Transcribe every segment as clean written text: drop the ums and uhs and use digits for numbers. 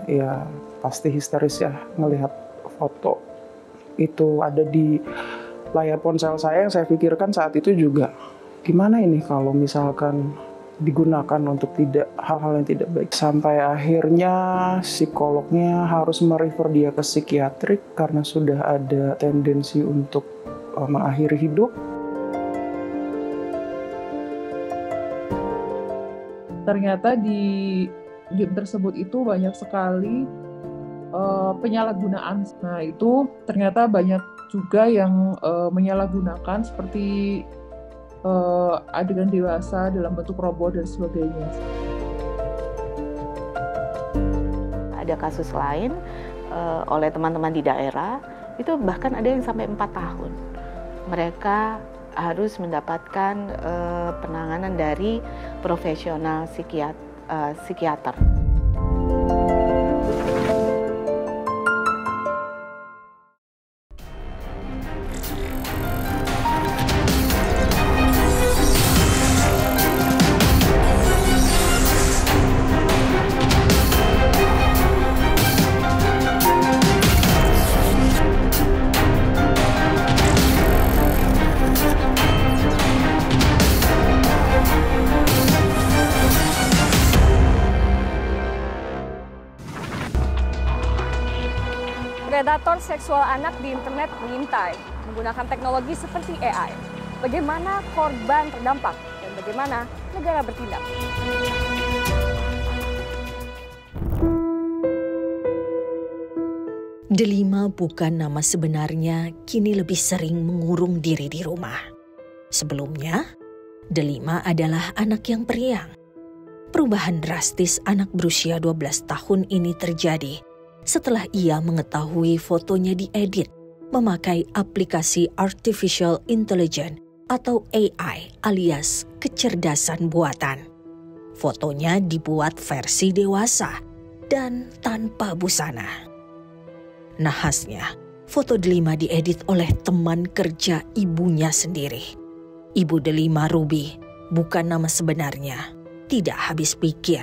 ya pasti histeris ya ngelihat foto itu ada di layar ponsel saya. Yang saya pikirkan saat itu juga, gimana ini kalau misalkan digunakan untuk hal-hal yang tidak baik. Sampai akhirnya psikolognya harus merefer dia ke psikiatrik karena sudah ada tendensi untuk mengakhiri hidup. Ternyata di game tersebut itu banyak sekali penyalahgunaan. Nah itu ternyata banyak juga yang menyalahgunakan seperti adegan dewasa dalam bentuk robot dan sebagainya. Ada kasus lain oleh teman-teman di daerah, itu bahkan ada yang sampai 4 tahun. Mereka harus mendapatkan penanganan dari profesional psikiater. Predator seksual anak di internet mengintai menggunakan teknologi seperti AI. Bagaimana korban terdampak dan bagaimana negara bertindak? Delima bukan nama sebenarnya, kini lebih sering mengurung diri di rumah. Sebelumnya, Delima adalah anak yang periang. Perubahan drastis anak berusia 12 tahun ini terjadi setelah ia mengetahui fotonya diedit memakai aplikasi Artificial Intelligence atau AI alias kecerdasan buatan. Fotonya dibuat versi dewasa dan tanpa busana. Nahasnya, foto Delima diedit oleh teman kerja ibunya sendiri. Ibu Delima, Ruby, bukan nama sebenarnya, tidak habis pikir.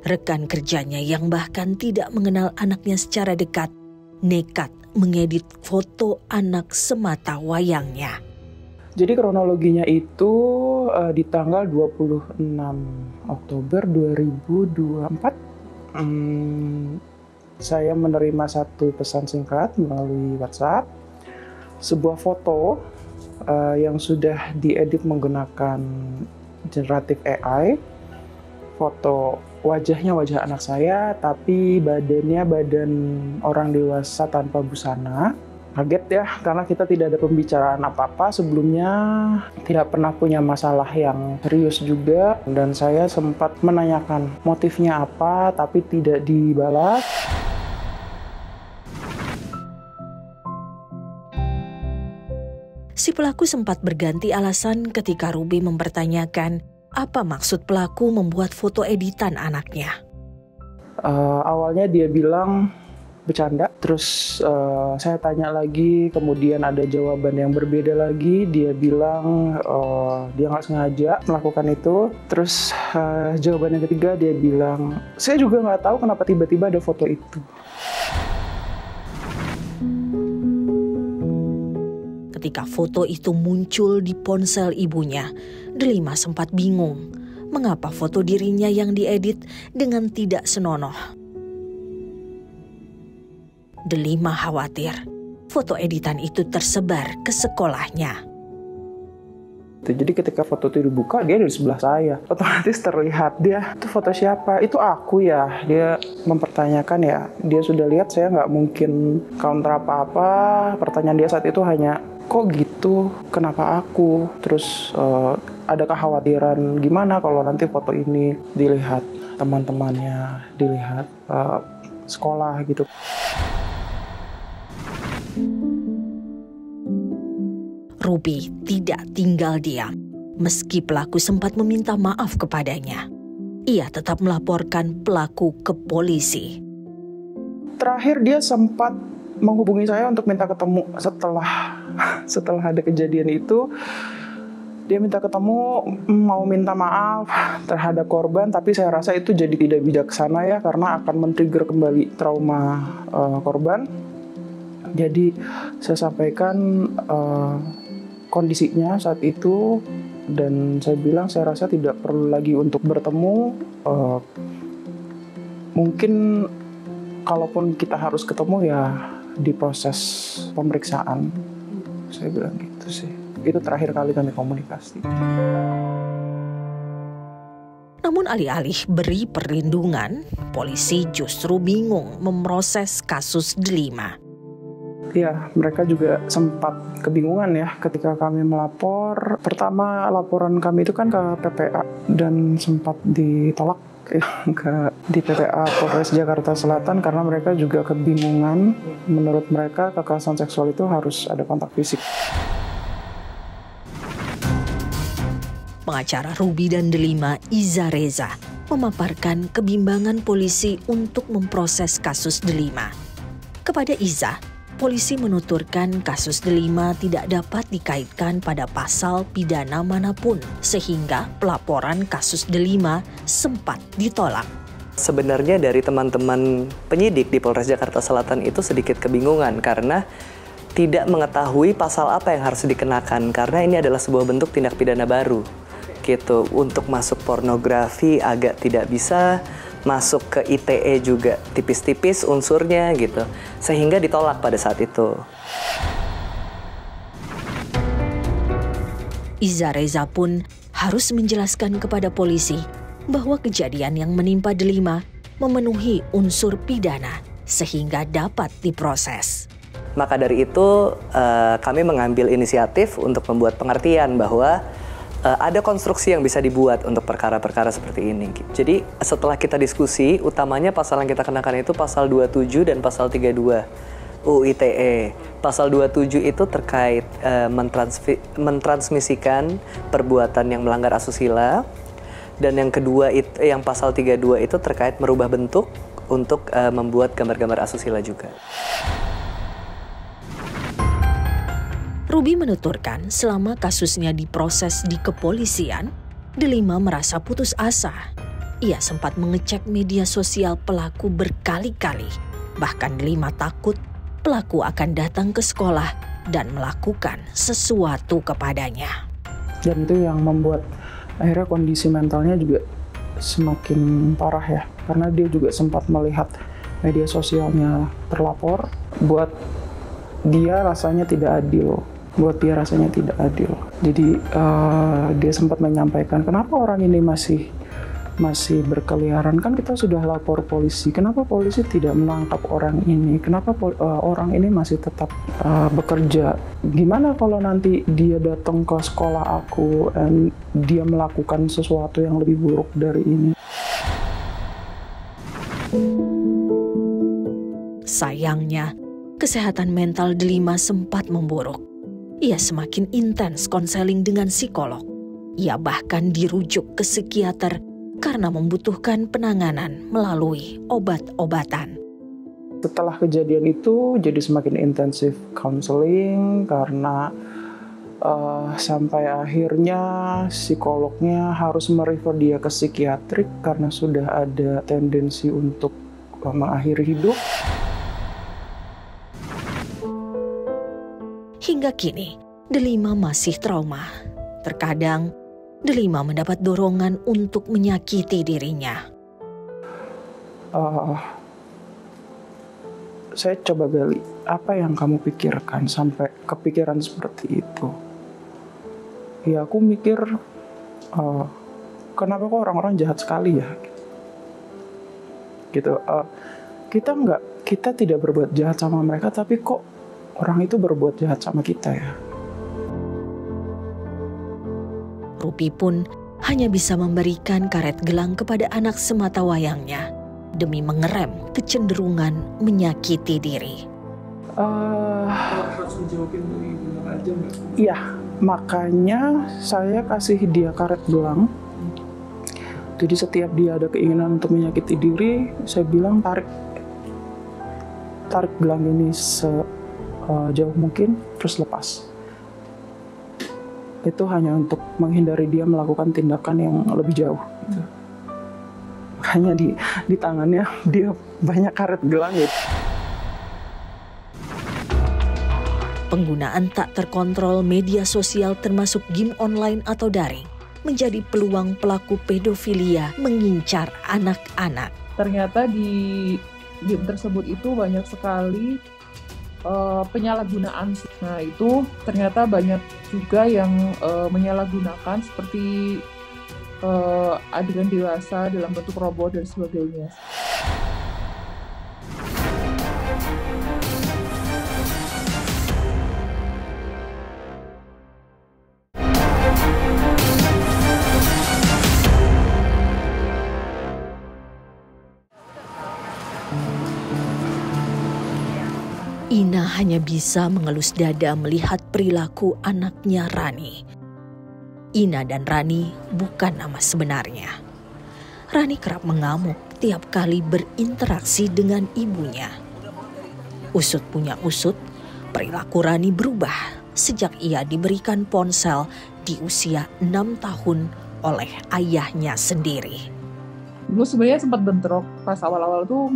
Rekan kerjanya yang bahkan tidak mengenal anaknya secara dekat, nekat mengedit foto anak semata wayangnya. Jadi kronologinya itu di tanggal 26 Oktober 2024, saya menerima satu pesan singkat melalui WhatsApp, sebuah foto yang sudah diedit menggunakan generatif AI, foto wajahnya wajah anak saya, tapi badannya badan orang dewasa tanpa busana. Kaget ya, karena kita tidak ada pembicaraan apa-apa sebelumnya, tidak pernah punya masalah yang serius juga. Dan saya sempat menanyakan motifnya apa, tapi tidak dibalas. Si pelaku sempat berganti alasan ketika Ruby mempertanyakan apa maksud pelaku membuat foto editan anaknya. Awalnya dia bilang bercanda, terus saya tanya lagi, kemudian ada jawaban yang berbeda lagi. Dia bilang dia nggak sengaja melakukan itu. Terus jawaban yang ketiga dia bilang, saya juga nggak tahu kenapa tiba-tiba ada foto itu. Ketika foto itu muncul di ponsel ibunya, Delima sempat bingung mengapa foto dirinya yang diedit dengan tidak senonoh. Delima khawatir foto editan itu tersebar ke sekolahnya. Jadi ketika foto itu dibuka, dia di sebelah saya. Otomatis terlihat, dia, itu foto siapa? Itu aku ya. Dia mempertanyakan ya, dia sudah lihat saya nggak mungkin counter apa-apa. Pertanyaan dia saat itu hanya, kok gitu? Kenapa aku? Terus ada kekhawatiran gimana kalau nanti foto ini dilihat teman-temannya, dilihat sekolah gitu. Ruby tidak tinggal diam. Meski pelaku sempat meminta maaf kepadanya, ia tetap melaporkan pelaku ke polisi. Terakhir dia sempat menghubungi saya untuk minta ketemu setelah ada kejadian itu. Dia bilang, Dia minta ketemu, mau minta maaf terhadap korban, tapi saya rasa itu jadi tidak bijaksana ya, karena akan men-trigger kembali trauma korban. Jadi saya sampaikan kondisinya saat itu, dan saya bilang saya rasa tidak perlu lagi untuk bertemu. Mungkin kalaupun kita harus ketemu ya di proses pemeriksaan. Saya bilang gitu sih. Itu terakhir kali kami komunikasi. Namun alih-alih beri perlindungan, polisi justru bingung memproses kasus Delima. Ya, mereka juga sempat kebingungan ya ketika kami melapor. Pertama laporan kami itu kan ke PPA dan sempat ditolak ya, di PPA Polres Jakarta Selatan karena mereka juga kebingungan. Menurut mereka kekerasan seksual itu harus ada kontak fisik. Pengacara Ruby dan Delima, Iza Reza, memaparkan kebimbangan polisi untuk memproses kasus Delima. Kepada Iza, polisi menuturkan kasus Delima tidak dapat dikaitkan pada pasal pidana manapun, sehingga pelaporan kasus Delima sempat ditolak. Sebenarnya dari teman-teman penyidik di Polres Jakarta Selatan itu sedikit kebingungan karena tidak mengetahui pasal apa yang harus dikenakan, karena ini adalah sebuah bentuk tindak pidana baru. Gitu. Untuk masuk pornografi agak tidak bisa, masuk ke ITE juga tipis-tipis unsurnya gitu, sehingga ditolak pada saat itu. Iza Reza pun harus menjelaskan kepada polisi bahwa kejadian yang menimpa Delima memenuhi unsur pidana sehingga dapat diproses. Maka dari itu kami mengambil inisiatif untuk membuat pengertian bahwa ada konstruksi yang bisa dibuat untuk perkara-perkara seperti ini. Jadi setelah kita diskusi, utamanya pasal yang kita kenakan itu pasal 27 dan pasal 32 UU ITE. Pasal 27 itu terkait mentransmisikan perbuatan yang melanggar asusila, dan yang kedua yang pasal 32 itu terkait merubah bentuk untuk membuat gambar-gambar asusila juga. Ruby menuturkan selama kasusnya diproses di kepolisian, Delima merasa putus asa. Ia sempat mengecek media sosial pelaku berkali-kali. Bahkan Delima takut pelaku akan datang ke sekolah dan melakukan sesuatu kepadanya. Dan itu yang membuat akhirnya kondisi mentalnya juga semakin parah ya. Karena dia juga sempat melihat media sosialnya terlapor. Buat dia rasanya tidak adil. Jadi dia sempat menyampaikan, kenapa orang ini masih berkeliaran? Kan kita sudah lapor polisi. Kenapa polisi tidak menangkap orang ini? Kenapa orang ini masih tetap bekerja? Gimana kalau nanti dia datang ke sekolah aku dan dia melakukan sesuatu yang lebih buruk dari ini? Sayangnya, kesehatan mental Delima sempat memburuk. Ia semakin intens konseling dengan psikolog. Ia bahkan dirujuk ke psikiater karena membutuhkan penanganan melalui obat-obatan. Setelah kejadian itu jadi semakin intensif konseling karena sampai akhirnya psikolognya harus merefer dia ke psikiatrik karena sudah ada tendensi untuk mengakhiri hidup. Hingga kini, Delima masih trauma. Terkadang, Delima mendapat dorongan untuk menyakiti dirinya. Saya coba gali, apa yang kamu pikirkan sampai kepikiran seperti itu? Ya aku mikir, kenapa kok orang-orang jahat sekali ya? Gitu. Kita tidak berbuat jahat sama mereka, tapi kok orang itu berbuat jahat sama kita ya. Rupi pun hanya bisa memberikan karet gelang kepada anak sematawayangnya demi mengerem kecenderungan menyakiti diri. Harus dijawabin dari gelang aja nggak? Iya, makanya saya kasih dia karet gelang. Jadi setiap dia ada keinginan untuk menyakiti diri, saya bilang tarik gelang ini jauh mungkin, terus lepas. itu hanya untuk menghindari dia melakukan tindakan yang lebih jauh. Gitu. Makanya di tangannya dia banyak karet gelang gitu. Penggunaan tak terkontrol media sosial termasuk game online atau daring menjadi peluang pelaku pedofilia mengincar anak-anak. Ternyata di game tersebut itu banyak sekali penyalahgunaan. Nah itu ternyata banyak juga yang menyalahgunakan seperti adegan dewasa dalam bentuk robot dan sebagainya. Ina hanya bisa mengelus dada melihat perilaku anaknya Rani. Ina dan Rani bukan nama sebenarnya. Rani kerap mengamuk tiap kali berinteraksi dengan ibunya. Usut punya usut, perilaku Rani berubah sejak ia diberikan ponsel di usia 6 tahun oleh ayahnya sendiri. Dulu sebenarnya sempat bentrok pas awal-awal tuh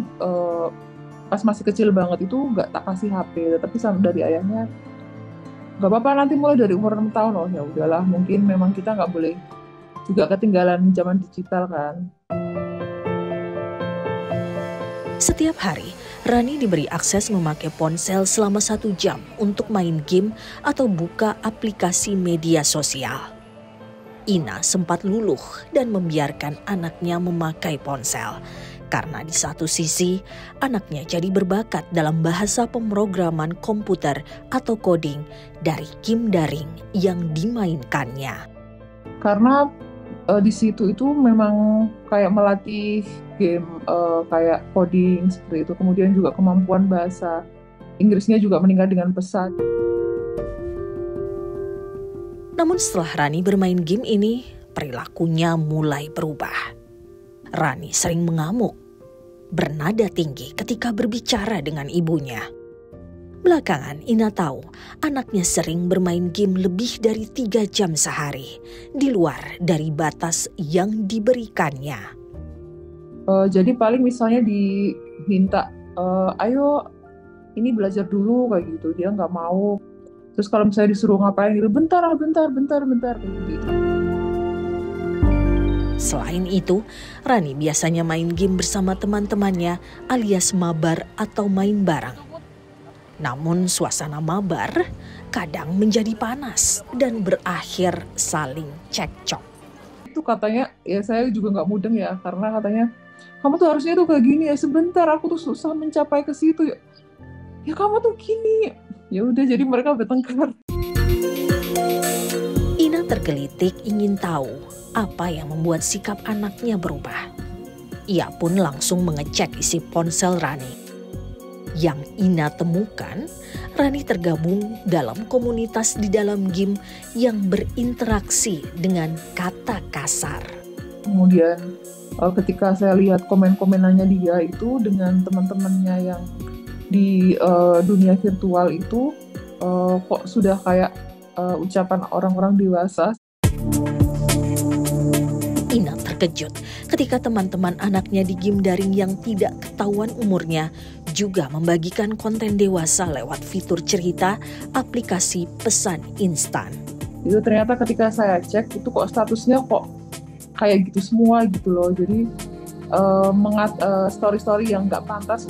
pas masih kecil banget itu nggak tak kasih HP, tapi dari ayahnya nggak apa-apa nanti mulai dari umur 6 tahun. Oh ya udahlah, mungkin memang kita nggak boleh juga ketinggalan zaman digital kan. Setiap hari, Rani diberi akses memakai ponsel selama 1 jam untuk main game atau buka aplikasi media sosial. Ina sempat luluh dan membiarkan anaknya memakai ponsel. Karena di satu sisi, anaknya jadi berbakat dalam bahasa pemrograman komputer atau coding dari game daring yang dimainkannya. Karena di situ itu memang kayak melatih game kayak coding seperti itu. Kemudian juga kemampuan bahasa Inggrisnya juga meningkat dengan pesat. Namun setelah Rani bermain game ini, perilakunya mulai berubah. Rani sering mengamuk, bernada tinggi ketika berbicara dengan ibunya. Belakangan Ina tahu anaknya sering bermain game lebih dari 3 jam sehari, di luar dari batas yang diberikannya. Jadi paling misalnya diminta, ayo ini belajar dulu kayak gitu, dia nggak mau. Terus kalau misalnya disuruh ngapain gitu, bentar kayak gitu. Selain itu, Rani biasanya main game bersama teman-temannya alias mabar atau main bareng. Namun suasana mabar kadang menjadi panas dan berakhir saling cekcok. Itu katanya, ya saya juga nggak mudeng ya, karena katanya, kamu tuh harusnya tuh kayak gini ya, sebentar aku tuh susah mencapai ke situ. Ya kamu tuh gini. Ya udah, jadi mereka bertengkar. Ina tergelitik ingin tahu apa yang membuat sikap anaknya berubah. Ia pun langsung mengecek isi ponsel Rani. Yang Ina temukan, Rani tergabung dalam komunitas di dalam game yang berinteraksi dengan kata kasar. Kemudian ketika saya lihat komen-komenannya dia itu dengan teman-temannya yang di dunia virtual itu, kok sudah kayak ucapan orang-orang dewasa. Ina terkejut ketika teman-teman anaknya di game daring yang tidak ketahuan umurnya juga membagikan konten dewasa lewat fitur cerita aplikasi pesan instan. Itu ternyata ketika saya cek itu kok statusnya kok kayak gitu semua gitu loh. Jadi story-story yang nggak pantas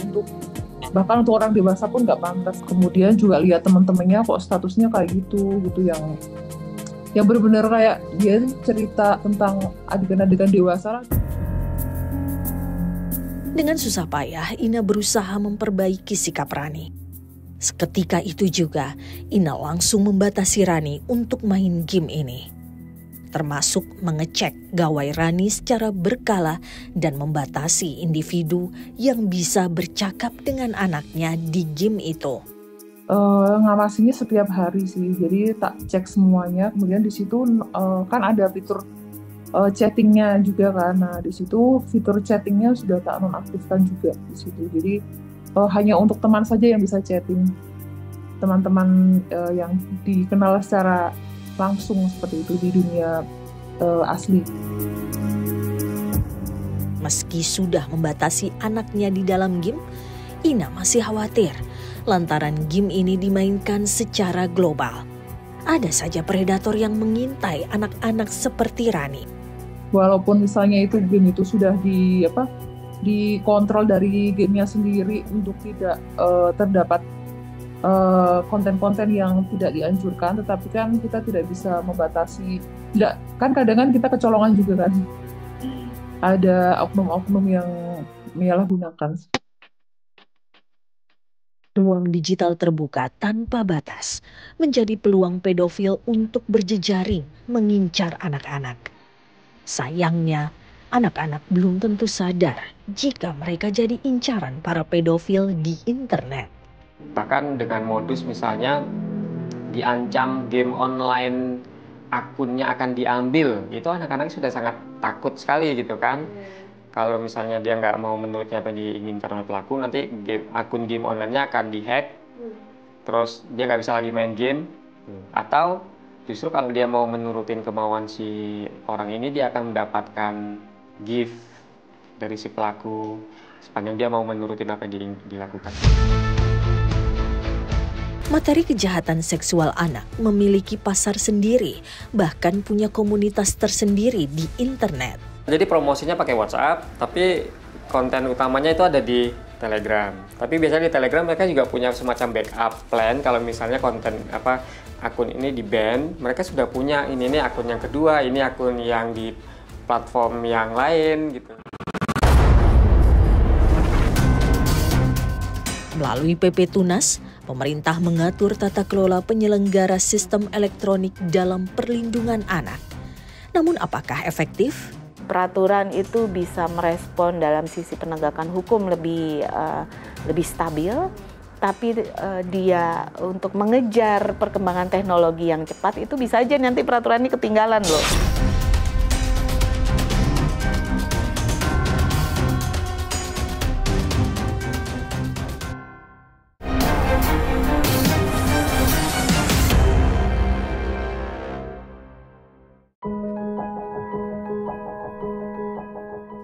bahkan untuk orang dewasa pun nggak pantas. Kemudian juga lihat teman-temannya kok statusnya kayak gitu yang benar-benar kayak dia cerita tentang adegan-adegan dewasa. Dengan susah payah, Ina berusaha memperbaiki sikap Rani. Seketika itu juga, Ina langsung membatasi Rani untuk main game ini. Termasuk mengecek gawai Rani secara berkala dan membatasi individu yang bisa bercakap dengan anaknya di game itu. Ngawasinya setiap hari sih, jadi tak cek semuanya. Kemudian di situ kan ada fitur chattingnya juga kan. Nah di situ fitur chattingnya sudah tak nonaktifkan juga di situ. Jadi hanya untuk teman saja yang bisa chatting. Teman-teman yang dikenal secara langsung seperti itu di dunia asli. Meski sudah membatasi anaknya di dalam game, Ina masih khawatir lantaran game ini dimainkan secara global. Ada saja predator yang mengintai anak-anak seperti Rani. Walaupun misalnya itu game itu sudah dikontrol dari gamenya sendiri untuk tidak terdapat konten-konten yang tidak dianjurkan, tetapi kan kita tidak bisa membatasi. Tidak, kan kadang-kadang kita kecolongan juga kan. Ada oknum-oknum yang menyalahgunakan. Ruang digital terbuka tanpa batas menjadi peluang pedofil untuk berjejaring mengincar anak-anak. Sayangnya, anak-anak belum tentu sadar jika mereka jadi incaran para pedofil di internet. Bahkan dengan modus misalnya diancam game online akunnya akan diambil, itu anak-anak sudah sangat takut sekali gitu kan. Kalau misalnya dia nggak mau menuruti apa yang diinginkan oleh pelaku, nanti akun game online-nya akan dihack, terus dia nggak bisa lagi main game. Atau justru kalau dia mau menurutin kemauan si orang ini, dia akan mendapatkan gift dari si pelaku sepanjang dia mau menurutin apa yang dilakukan. Materi kejahatan seksual anak memiliki pasar sendiri, bahkan punya komunitas tersendiri di internet. Jadi promosinya pakai WhatsApp, tapi konten utamanya itu ada di Telegram. Tapi biasanya di Telegram mereka juga punya semacam backup plan kalau misalnya konten akun ini di-ban, mereka sudah punya ini akun yang kedua, ini akun yang di platform yang lain gitu. Melalui PP Tunas, pemerintah mengatur tata kelola penyelenggara sistem elektronik dalam perlindungan anak. Namun apakah efektif? Peraturan itu bisa merespon dalam sisi penegakan hukum lebih stabil, tapi dia untuk mengejar perkembangan teknologi yang cepat itu bisa aja nanti peraturan ini ketinggalan loh.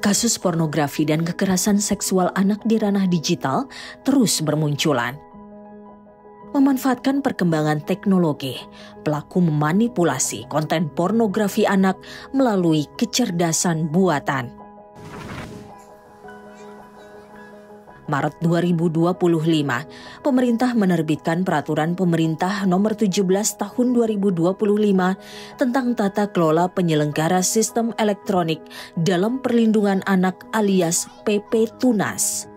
Kasus pornografi dan kekerasan seksual anak di ranah digital terus bermunculan. Memanfaatkan perkembangan teknologi, pelaku memanipulasi konten pornografi anak melalui kecerdasan buatan. Maret 2025, pemerintah menerbitkan Peraturan Pemerintah Nomor 17 Tahun 2025 tentang tata kelola penyelenggara sistem elektronik dalam perlindungan anak alias PP Tunas.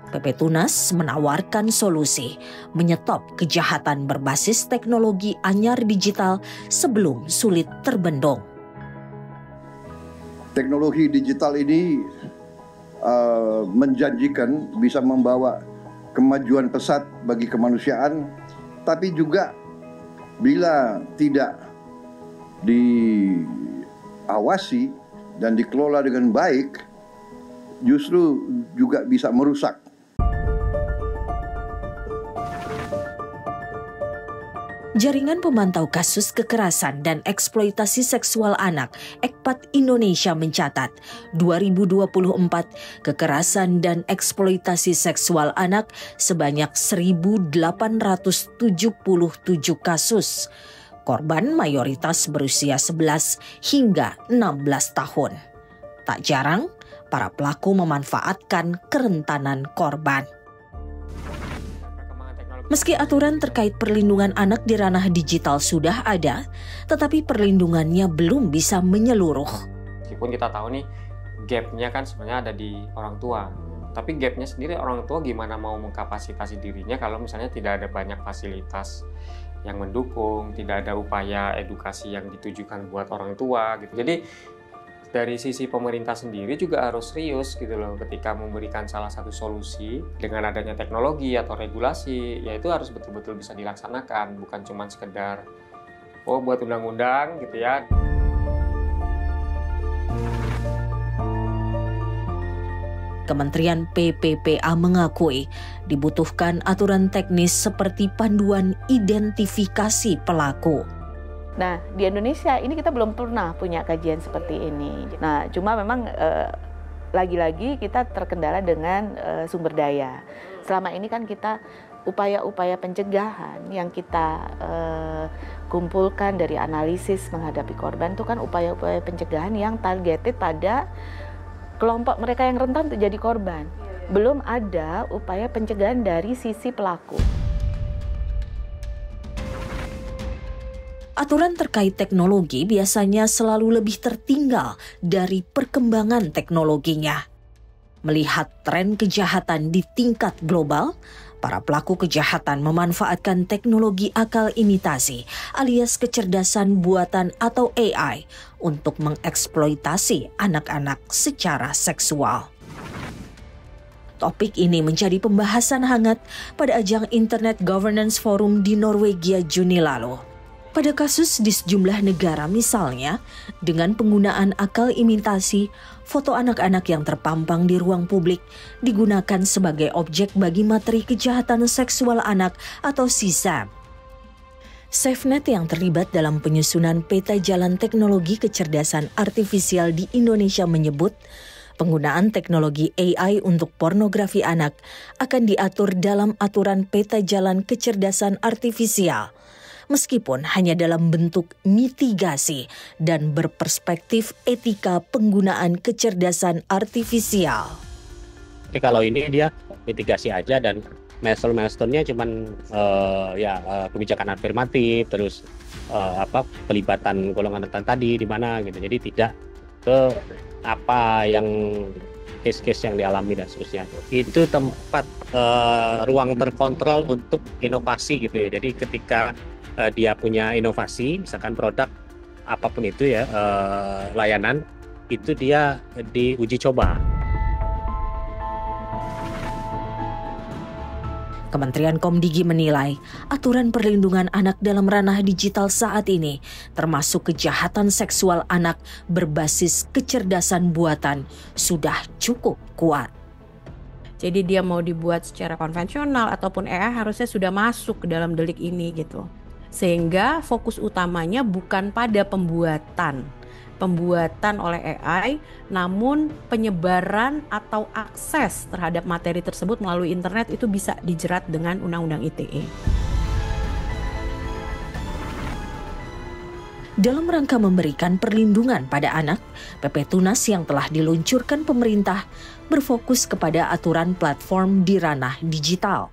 PP Tunas menawarkan solusi menyetop kejahatan berbasis teknologi anyar digital sebelum sulit terbendung. Teknologi digital ini menjanjikan bisa membawa kemajuan pesat bagi kemanusiaan, tapi juga bila tidak diawasi dan dikelola dengan baik, justru juga bisa merusak. Jaringan Pemantau Kasus Kekerasan dan Eksploitasi Seksual Anak (EKPAT) Indonesia mencatat 2024 kekerasan dan eksploitasi seksual anak sebanyak 1.877 kasus. Korban mayoritas berusia 11 hingga 16 tahun. Tak jarang, para pelaku memanfaatkan kerentanan korban. Meski aturan terkait perlindungan anak di ranah digital sudah ada, tetapi perlindungannya belum bisa menyeluruh. Meskipun kita tahu nih, gap-nya kan sebenarnya ada di orang tua. Tapi gap-nya sendiri orang tua gimana mau mengkapasitasi dirinya kalau misalnya tidak ada banyak fasilitas yang mendukung, tidak ada upaya edukasi yang ditujukan buat orang tua gitu. Jadi dari sisi pemerintah sendiri juga harus serius gitu loh ketika memberikan salah satu solusi dengan adanya teknologi atau regulasi, yaitu harus betul-betul bisa dilaksanakan, bukan cuma sekedar buat undang-undang gitu ya. Kementerian PPPA mengakui dibutuhkan aturan teknis seperti panduan identifikasi pelaku. Nah, di Indonesia ini kita belum pernah punya kajian seperti ini. Nah, cuma memang lagi-lagi kita terkendala dengan sumber daya. Selama ini kan kita upaya-upaya pencegahan yang kita kumpulkan dari analisis menghadapi korban itu kan upaya-upaya pencegahan yang targeted pada kelompok mereka yang rentan untuk jadi korban. Belum ada upaya pencegahan dari sisi pelaku. Aturan terkait teknologi biasanya selalu lebih tertinggal dari perkembangan teknologinya. Melihat tren kejahatan di tingkat global, para pelaku kejahatan memanfaatkan teknologi akal imitasi alias kecerdasan buatan atau AI untuk mengeksploitasi anak-anak secara seksual. Topik ini menjadi pembahasan hangat pada ajang Internet Governance Forum di Norwegia Juni lalu. Pada kasus di sejumlah negara misalnya, dengan penggunaan akal imitasi, foto anak-anak yang terpampang di ruang publik digunakan sebagai objek bagi materi kejahatan seksual anak atau CSAM. SafeNet yang terlibat dalam penyusunan peta jalan teknologi kecerdasan artifisial di Indonesia menyebut, penggunaan teknologi AI untuk pornografi anak akan diatur dalam aturan peta jalan kecerdasan artifisial, meskipun hanya dalam bentuk mitigasi dan berperspektif etika penggunaan kecerdasan artifisial. Jadi kalau ini dia mitigasi aja dan milestone-nya cuman kebijakan afirmatif, terus pelibatan golongan rentan tadi di mana gitu. Jadi tidak ke apa yang case-case yang dialami dan seterusnya. Itu tempat ruang terkontrol untuk inovasi gitu ya. Jadi ketika dia punya inovasi, misalkan produk apapun itu ya, layanan, itu dia diuji coba. Kementerian Komdigi menilai aturan perlindungan anak dalam ranah digital saat ini, termasuk kejahatan seksual anak berbasis kecerdasan buatan, sudah cukup kuat. Jadi dia mau dibuat secara konvensional ataupun AI harusnya sudah masuk ke dalam delik ini gitu. Sehingga fokus utamanya bukan pada pembuatan oleh AI, namun penyebaran atau akses terhadap materi tersebut melalui internet itu bisa dijerat dengan Undang-Undang ITE. Dalam rangka memberikan perlindungan pada anak, PP Tunas yang telah diluncurkan pemerintah berfokus kepada aturan platform di ranah digital.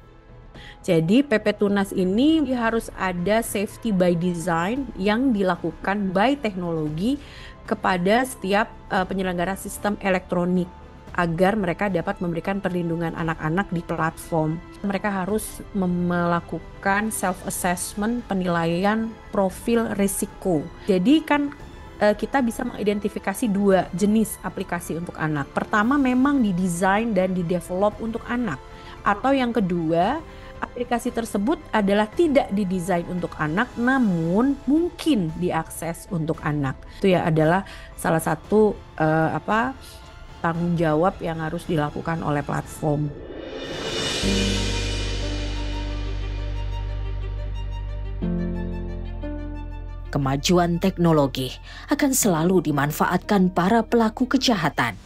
Jadi PP Tunas ini harus ada safety by design yang dilakukan by teknologi kepada setiap penyelenggara sistem elektronik agar mereka dapat memberikan perlindungan anak-anak di platform. Mereka harus melakukan self-assessment, penilaian profil risiko. Jadi kan kita bisa mengidentifikasi dua jenis aplikasi untuk anak. Pertama memang didesain dan didevelop untuk anak. Atau yang kedua, aplikasi tersebut adalah tidak didesain untuk anak, namun mungkin diakses untuk anak. Itu ya adalah salah satu tanggung jawab yang harus dilakukan oleh platform. Kemajuan teknologi akan selalu dimanfaatkan para pelaku kejahatan.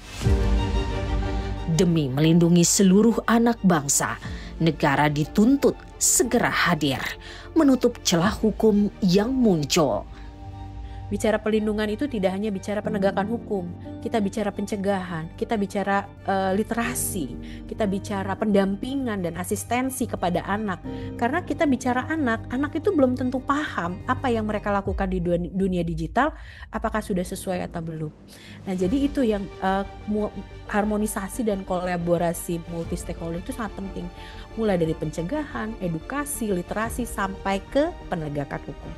Demi melindungi seluruh anak bangsa, negara dituntut segera hadir, menutup celah hukum yang muncul. Bicara perlindungan itu tidak hanya bicara penegakan hukum, kita bicara pencegahan, kita bicara literasi, kita bicara pendampingan dan asistensi kepada anak. Karena kita bicara anak itu belum tentu paham apa yang mereka lakukan di dunia digital, apakah sudah sesuai atau belum. Nah, jadi itu yang harmonisasi dan kolaborasi multi stakeholder itu sangat penting. Mulai dari pencegahan, edukasi, literasi sampai ke penegakan hukum.